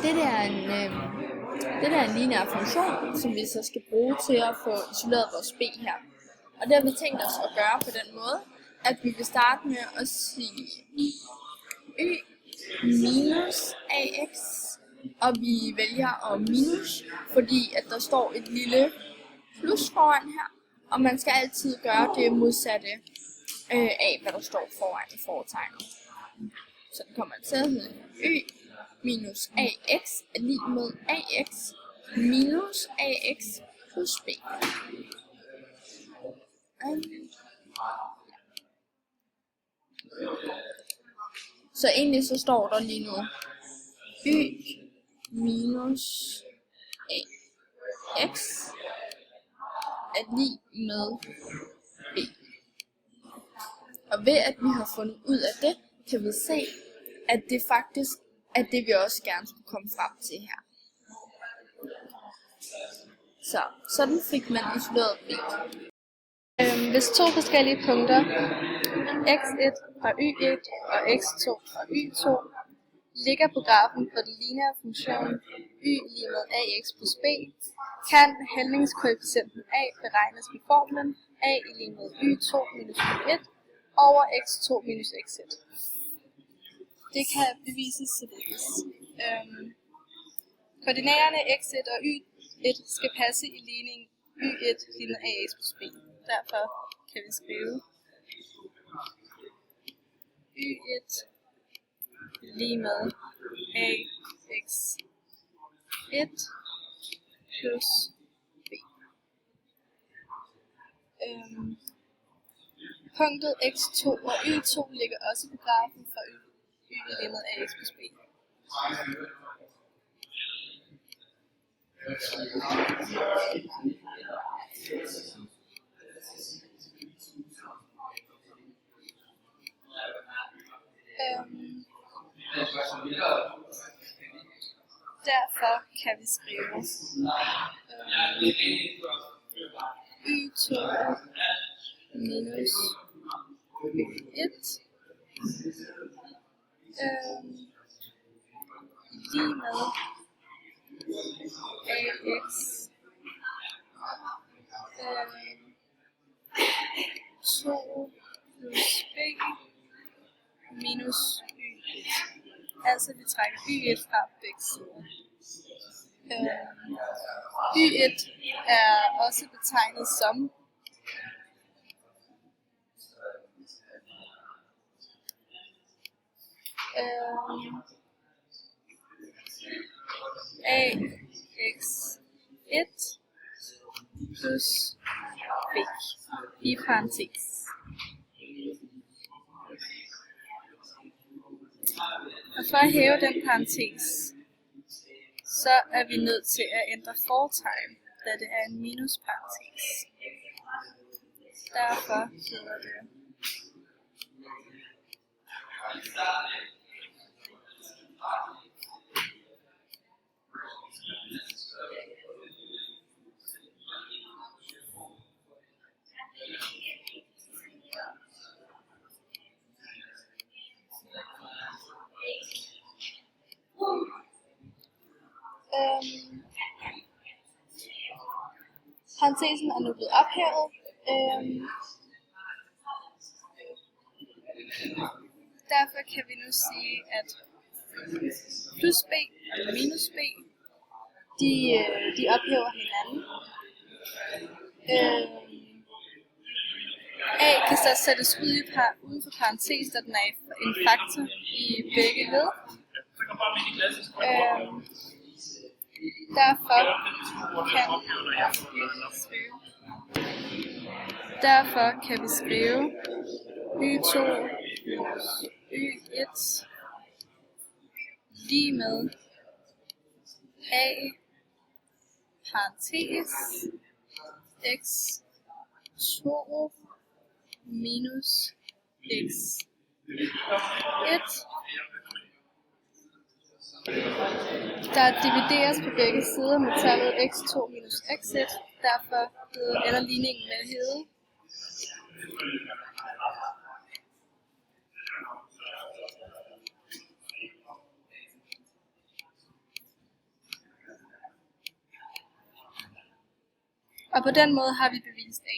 Det der er en lineær funktion, som vi så skal bruge til at få isoleret vores b her. Og det har vi tænkt os at gøre på den måde, at vi vil starte med at sige y minus ax, og vi vælger at minus, fordi at der står et lille plus foran her, og man skal altid gøre det modsatte af, hvad der står foran i foretegnet. Så det kommer til at hedde y minus ax er lig med ax minus ax plus b. Så egentlig så står der lige nu y minus ax er lig med b. Og ved at vi har fundet ud af det, kan vi se, at det faktisk er det, vi også gerne skulle komme frem til her. Så sådan fik man isoleret b. Hvis to forskellige punkter, x1 og y1 og x2 og y2, ligger på grafen for den lineære funktion y lig med ax plus b, kan handlingskoefficienten a beregnes med formlen a lig med y2 minus y1 over x2 minus x1. Det kan bevises således. Koordinaterne x1 og y1 skal passe i ligningen y1 lig med ax plus b. Derfor kan vi skrive y1 lige med ax1 plus b. Punktet x2 og y2 ligger også på grafen for y lige med ax plus b. Derfor kan vi skrive y2 minus y1 lige med ax 2 plus b minus y1. Altså vi trækker y1 fra begge sider. Y1 er også betegnet som ax1 plus b i parentes. Og for at hæve den parentes, så er vi nødt til at ændre fortegn, da det er en minusparentes. Derfor hedder det parentesen er nu blevet ophævet. Derfor kan vi nu sige, at plus b og minus b, de ophæver hinanden. A kan så sættes uden for parentes, da den er en faktor i begge led. Derfor kan vi skrive y2 minus y1 lige med a parentes x2 minus x1, der divideres på begge sider med tallet x2 minus x1, derfor ender ligningen med at hedde Og på den måde har vi bevist A.